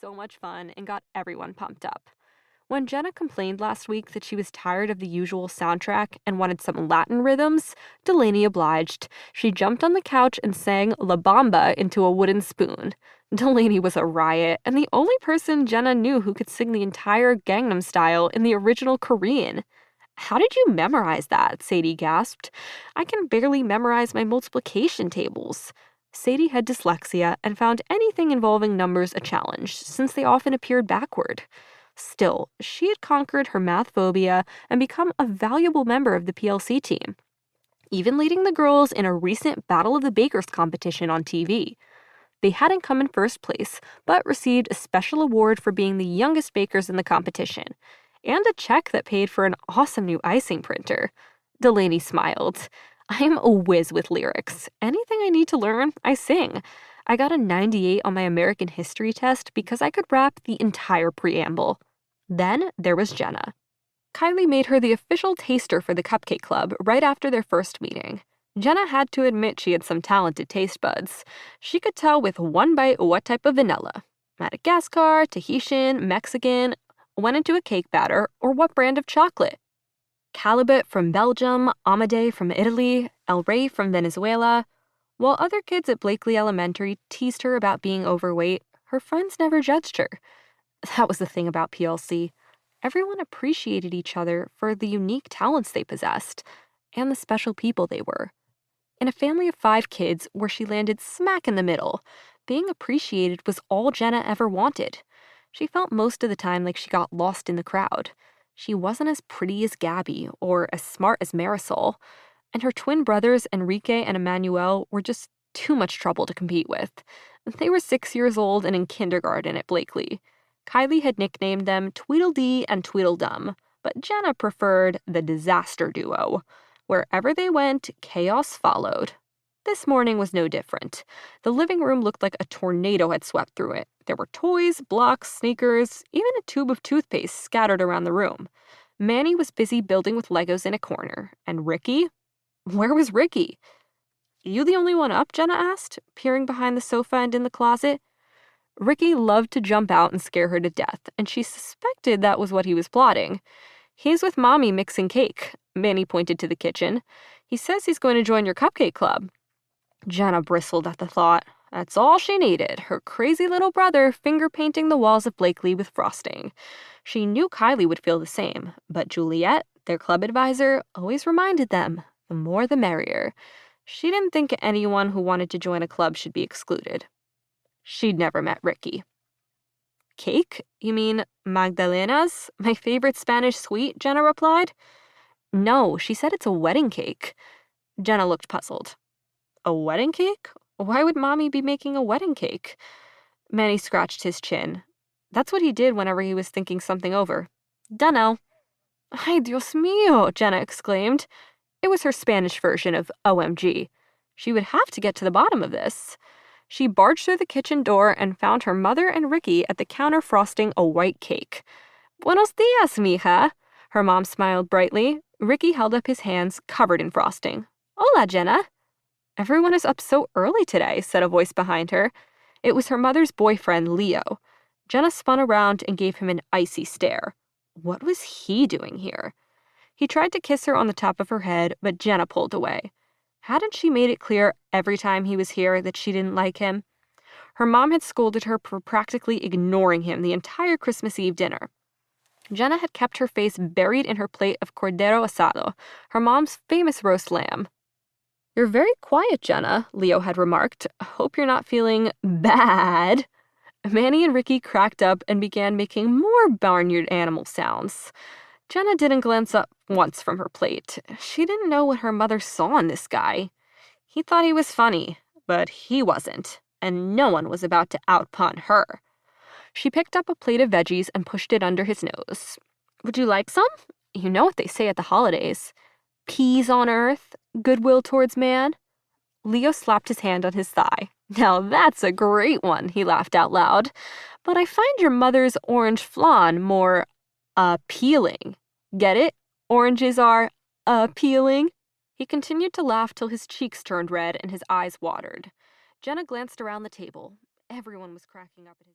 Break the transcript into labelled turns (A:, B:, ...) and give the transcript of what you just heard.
A: so much fun and got everyone pumped up. When Jenna complained last week that she was tired of the usual soundtrack and wanted some Latin rhythms, Delaney obliged. She jumped on the couch and sang La Bamba into a wooden spoon. Delaney was a riot, and the only person Jenna knew who could sing the entire Gangnam Style in the original Korean. "How did you memorize that?" Sadie gasped. "I can barely memorize my multiplication tables." Sadie had dyslexia and found anything involving numbers a challenge, since they often appeared backward. Still, she had conquered her math phobia and become a valuable member of the PLC team, even leading the girls in a recent Battle of the Bakers competition on TV. They hadn't come in first place, but received a special award for being the youngest bakers in the competition, and a check that paid for an awesome new icing printer. Delaney smiled. "I am a whiz with lyrics. Anything I need to learn, I sing. I got a 98 on my American history test because I could rap the entire preamble." Then there was Jenna. Kylie made her the official taster for the Cupcake Club right after their first meeting. Jenna had to admit she had some talented taste buds. She could tell with one bite what type of vanilla. Madagascar, Tahitian, Mexican, went into a cake batter, or what brand of chocolate. Calibut from Belgium, Amade from Italy, El Rey from Venezuela. While other kids at Blakely Elementary teased her about being overweight, her friends never judged her. That was the thing about PLC. Everyone appreciated each other for the unique talents they possessed, and the special people they were. In a family of 5 kids where she landed smack in the middle, being appreciated was all Jenna ever wanted. She felt most of the time like she got lost in the crowd. She wasn't as pretty as Gabby or as smart as Marisol, and her twin brothers Enrique and Emmanuel were just too much trouble to compete with. They were 6 years old and in kindergarten at Blakely. Kylie had nicknamed them Tweedledee and Tweedledum, but Jenna preferred the Disaster Duo. Wherever they went, chaos followed. This morning was no different. The living room looked like a tornado had swept through it. There were toys, blocks, sneakers, even a tube of toothpaste scattered around the room. Manny was busy building with Legos in a corner. And Ricky? Where was Ricky? "You the only one up?" Jenna asked, peering behind the sofa and in the closet. Ricky loved to jump out and scare her to death, and she suspected that was what he was plotting. "He's with Mommy mixing cake." Manny pointed to the kitchen. "He says he's going to join your cupcake club." Jenna bristled at the thought. That's all she needed, her crazy little brother finger-painting the walls of Blakely with frosting. She knew Kylie would feel the same, but Juliet, their club advisor, always reminded them, the more the merrier. She didn't think anyone who wanted to join a club should be excluded. She'd never met Ricky. "Cake? You mean Magdalena's? My favorite Spanish sweet?" Jenna replied. "No, she said it's a wedding cake." Jenna looked puzzled. "A wedding cake? Why would Mommy be making a wedding cake?" Manny scratched his chin. That's what he did whenever he was thinking something over. "Dunno." "Ay, Dios mío," Jenna exclaimed. It was her Spanish version of OMG. She would have to get to the bottom of this. She barged through the kitchen door and found her mother and Ricky at the counter frosting a white cake. "Buenos dias, mija." Her mom smiled brightly. Ricky held up his hands covered in frosting. "Hola, Jenna." "Everyone is up so early today," said a voice behind her. It was her mother's boyfriend, Leo. Jenna spun around and gave him an icy stare. What was he doing here? He tried to kiss her on the top of her head, but Jenna pulled away. Hadn't she made it clear every time he was here that she didn't like him? Her mom had scolded her for practically ignoring him the entire Christmas Eve dinner. Jenna had kept her face buried in her plate of cordero asado, her mom's famous roast lamb. "You're very quiet, Jenna," Leo had remarked. "Hope you're not feeling bad." Manny and Ricky cracked up and began making more barnyard animal sounds. Jenna didn't glance up once from her plate. She didn't know what her mother saw in this guy. He thought he was funny, but he wasn't, and no one was about to outpun her. She picked up a plate of veggies and pushed it under his nose. "Would you like some? You know what they say at the holidays. Peas on earth, goodwill towards man." Leo slapped his hand on his thigh. "Now that's a great one," he laughed out loud. "But I find your mother's orange flan more appealing. Get it? Oranges are appealing." He continued to laugh till his cheeks turned red and his eyes watered. Jenna glanced around the table. Everyone was cracking up at his